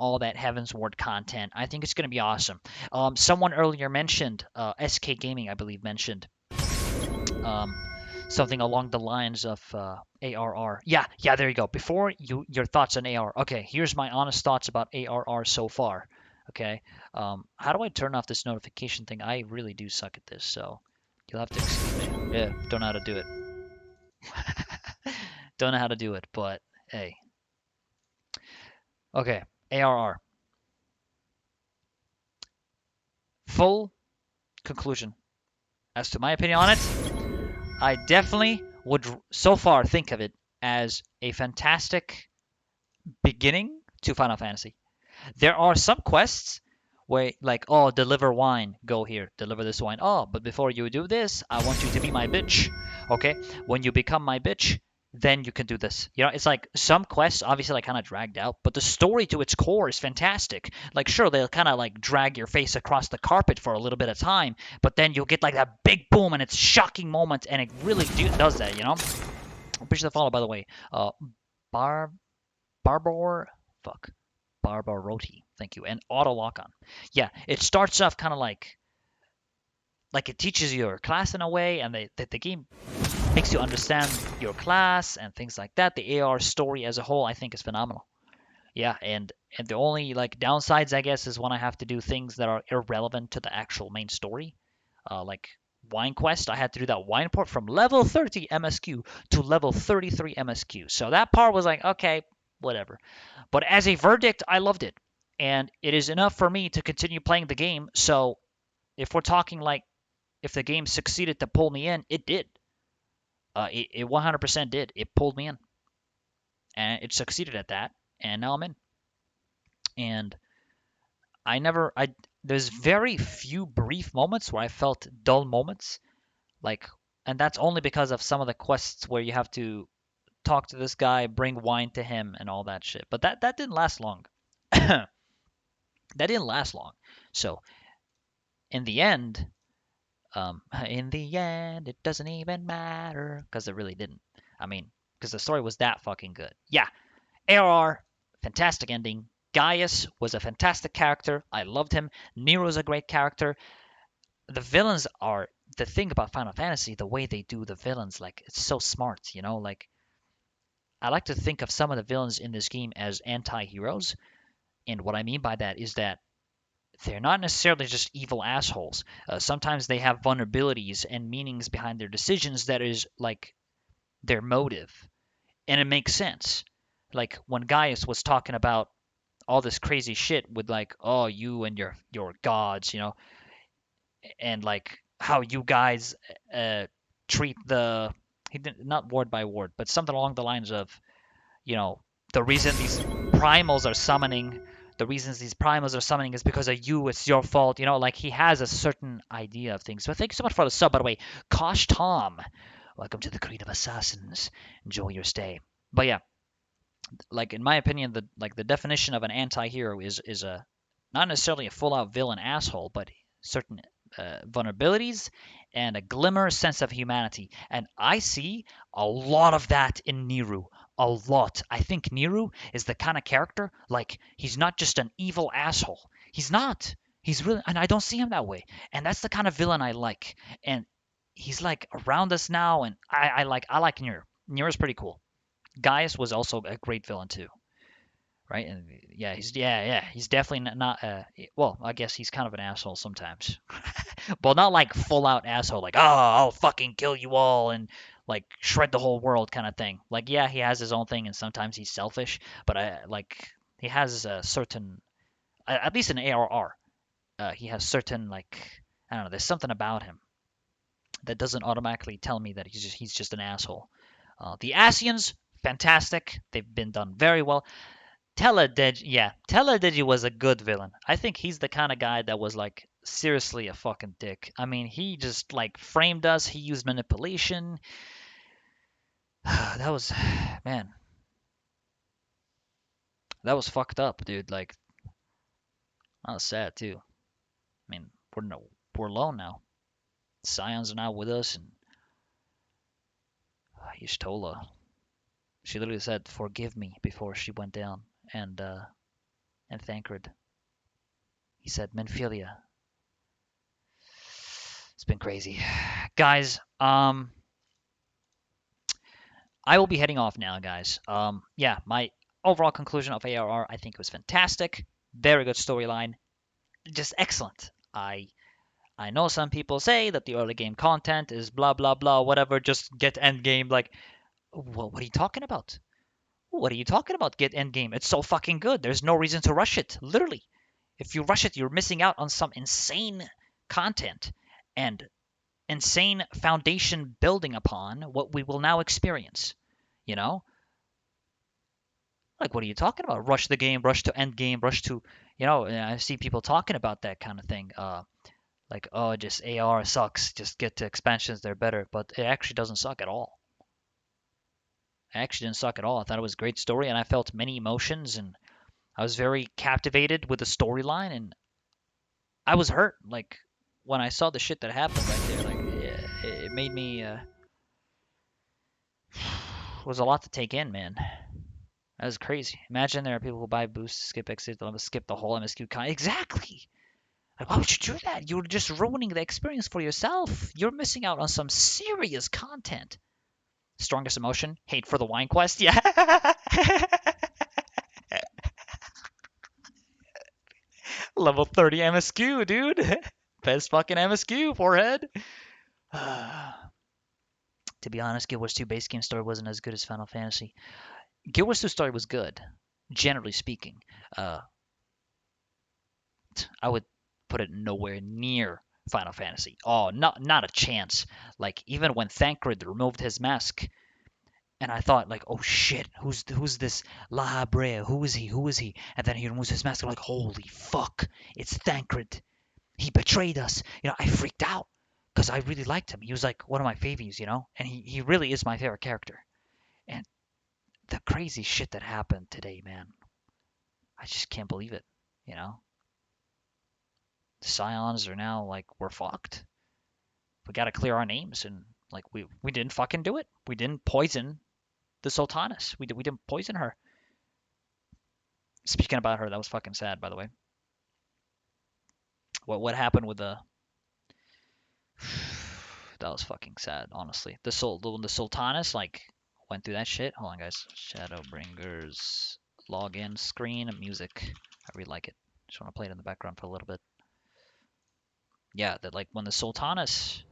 all that Heaven's Ward content. I think it's going to be awesome. Someone earlier mentioned, SK Gaming, I believe, mentioned um, something along the lines of ARR. Yeah, yeah, there you go. Before your thoughts on ARR. Okay, here's my honest thoughts about ARR so far. Okay, how do I turn off this notification thing? I really do suck at this, so you'll have to excuse me. Yeah, don't know how to do it. Don't know how to do it, but hey. Okay, ARR. Full conclusion. As to my opinion on it, I definitely would so far think of it as a fantastic beginning to Final Fantasy. There are some quests where like, oh, deliver wine, go here, deliver this wine. Oh, but before you do this, I want you to be my bitch. Okay? When you become my bitch, then you can do this. You know, it's like some quests obviously like kind of dragged out, but the story to its core is fantastic. Like sure, they'll kind of like drag your face across the carpet for a little bit of time, but then you'll get like that big boom and it's shocking moment and it really does that, you know? Appreciate the follow by the way. Bar Barbor fuck. Barbaroti. Thank you. And auto lock on. Yeah, it starts off kind of like it teaches you your class in a way, and the game makes you understand your class and things like that. The AR story as a whole, I think, is phenomenal. Yeah, and the only like downsides, I guess, is when I have to do things that are irrelevant to the actual main story, like Wine Quest. I had to do that wine port from level 30 MSQ to level 33 MSQ. So that part was like, okay, whatever. But as a verdict, I loved it. And it is enough for me to continue playing the game. So if we're talking like if the game succeeded to pull me in, it did. It 100% did. It pulled me in. And it succeeded at that. And now I'm in. And there's very few brief moments where I felt dull moments. Like, and that's only because of some of the quests where you have to talk to this guy, bring wine to him, and all that shit. But that didn't last long. That didn't last long. So in the end, in the end, it doesn't even matter because it really didn't. I mean, because the story was that fucking good. Yeah, ARR, fantastic ending. Gaius was a fantastic character. I loved him. Nero's a great character. The villains are the thing about Final Fantasy. The way they do the villains, like it's so smart. You know, like I like to think of some of the villains in this game as anti-heroes. And what I mean by that is that they're not necessarily just evil assholes. Sometimes they have vulnerabilities and meanings behind their decisions that is like their motive. And it makes sense. Like when Gaius was talking about all this crazy shit with like, oh, you and your gods, you know, and like how you guys treat the he didn't not word by word, but something along the lines of, you know, the reason these primals are summoning the reasons these primals are summoning is because of you. It's your fault. You know, like he has a certain idea of things. So thank you so much for the sub, by the way. Kosh Tom, welcome to the Creed of Assassins. Enjoy your stay. But yeah, like in my opinion, the definition of an anti-hero is a not necessarily a full-out villain asshole, but certain vulnerabilities and a glimmer sense of humanity. And I see a lot of that in Niru. A lot. I think Niru is the kind of character, like, he's not just an evil asshole. He's not. He's really, and I don't see him that way. And that's the kind of villain I like. And he's like around us now, and I like Niru. Niru's pretty cool. Gaius was also a great villain too, right? And he's definitely not. Well, I guess he's kind of an asshole sometimes. Well, not like full out asshole, like, oh, I'll fucking kill you all and like shred the whole world kind of thing. Like, yeah, he has his own thing and sometimes he's selfish, but he has a certain, at least in ARR, he has certain like, I don't know, there's something about him that doesn't automatically tell me that he's just an asshole. The Asians, fantastic. They've been done very well. Teledigi was a good villain. I think he's the kind of guy that was like seriously a fucking dick. I mean, he just like framed us. He used manipulation. That was, man, that was fucked up, dude. Like, that was sad too. I mean, we're alone now. Scions are not with us, and Y'shtola, she literally said, "Forgive me" before she went down, and and Thancred. He said, Menphilia. It's been crazy. Guys, I will be heading off now, guys. Yeah, my overall conclusion of ARR, I think it was fantastic. Very good storyline. Just excellent. I know some people say that the early game content is blah blah blah, whatever, just get end game. Like, what are you talking about? What are you talking about? Get end game. It's so fucking good. There's no reason to rush it. Literally. If you rush it, you're missing out on some insane content and insane foundation building upon what we will now experience. You know? Like, what are you talking about? Rush the game, rush to end game, rush to, and I see people talking about that kind of thing. Like, oh, just AR sucks. Just get to expansions, they're better. But it actually doesn't suck at all. It actually didn't suck at all. I thought it was a great story, and I felt many emotions, and I was very captivated with the storyline, and I was hurt. Like, when I saw the shit that happened right there, like, yeah, it made me, it was a lot to take in, man. That was crazy. Imagine there are people who buy boosts, skip exit, they'll skip the whole MSQ con. Exactly. Like, why would you do that? You're just ruining the experience for yourself. You're missing out on some serious content. Strongest emotion? Hate for the wine quest? Yeah. Level 30 MSQ, dude. Best fucking MSQ, forehead. To be honest, Guild Wars 2 base game story wasn't as good as Final Fantasy. Guild Wars 2 story was good, generally speaking. I would put it nowhere near Final Fantasy. Oh, not a chance. Like, even when Thancred removed his mask, and I thought, like, oh shit, who's this La Brea? Who is he? Who is he? And then he removes his mask. I'm like, holy fuck, it's Thancred. He betrayed us. I freaked out because I really liked him. He was like one of my favies, and he really is my favorite character. And the crazy shit that happened today, man, I just can't believe it. The Scions are now like, we're fucked. We gotta clear our names, and like we didn't fucking do it. We didn't poison the Sultanas. We didn't poison her. Speaking about her, that was fucking sad, by the way. What happened with the that was fucking sad, honestly. The Sultanas like went through that shit. Hold on, guys. Shadowbringers login screen music. I really like it. Just want to play it in the background for a little bit. Yeah, that like when the Sultanas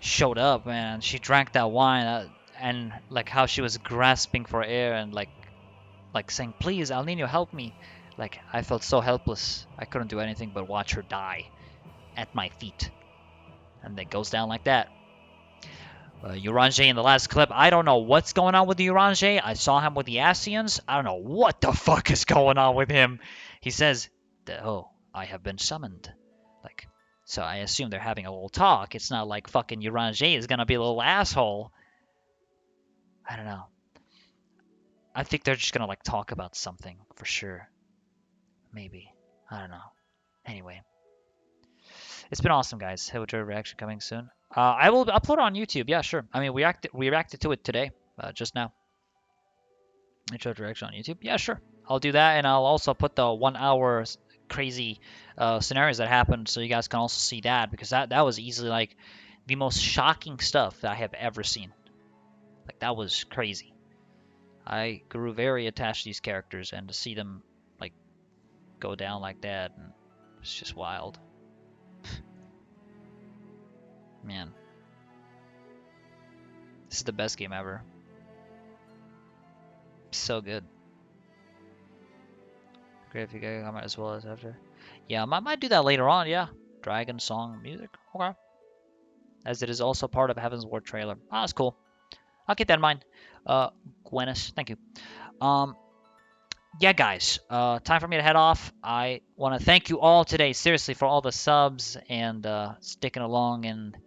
showed up, man, she drank that wine, and like how she was grasping for air and like saying, "Please, El Nino, help me." Like, I felt so helpless. I couldn't do anything but watch her die at my feet. And it goes down like that. Urange in the last clip. I don't know what's going on with the Urange. I saw him with the Asians. I don't know what the fuck is going on with him. He says, "Oh, I have been summoned." Like, so I assume they're having a little talk. It's not like fucking Urange is gonna be a little asshole. I don't know. I think they're just gonna like talk about something for sure. Maybe. I don't know. Anyway. It's been awesome, guys. Hilljoy reaction coming soon. I will upload it on YouTube. Yeah, sure. I mean, we reacted to it today, just now. Hilljoy reaction on YouTube. Yeah, sure. I'll do that, and I'll also put the 1 hour crazy scenarios that happened, so you guys can also see that, because that was easily like the most shocking stuff that I have ever seen. Like, that was crazy. I grew very attached to these characters, and to see them like go down like that, and it's just wild. Man, this is the best game ever. So good. Great if you guys comment as well as after. Yeah, I might do that later on. Yeah, Dragon Song music. Okay. As it is also part of Heaven's Ward trailer. Ah, that's cool. I'll keep that in mind. Gwennis, thank you. Yeah, guys, time for me to head off. I want to thank you all today, seriously, for all the subs and sticking along and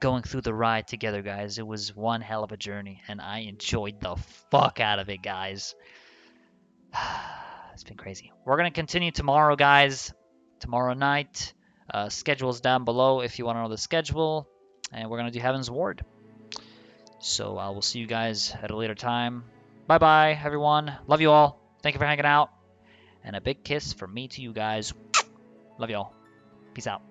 going through the ride together, guys. It was one hell of a journey, and I enjoyed the fuck out of it, guys. It's been crazy. We're going to continue tomorrow, guys. Tomorrow night. Schedule's down below if you want to know the schedule. And we're going to do Heaven's Ward. So I will see you guys at a later time. Bye-bye, everyone. Love you all. Thank you for hanging out. And a big kiss from me to you guys. Love y'all. Peace out.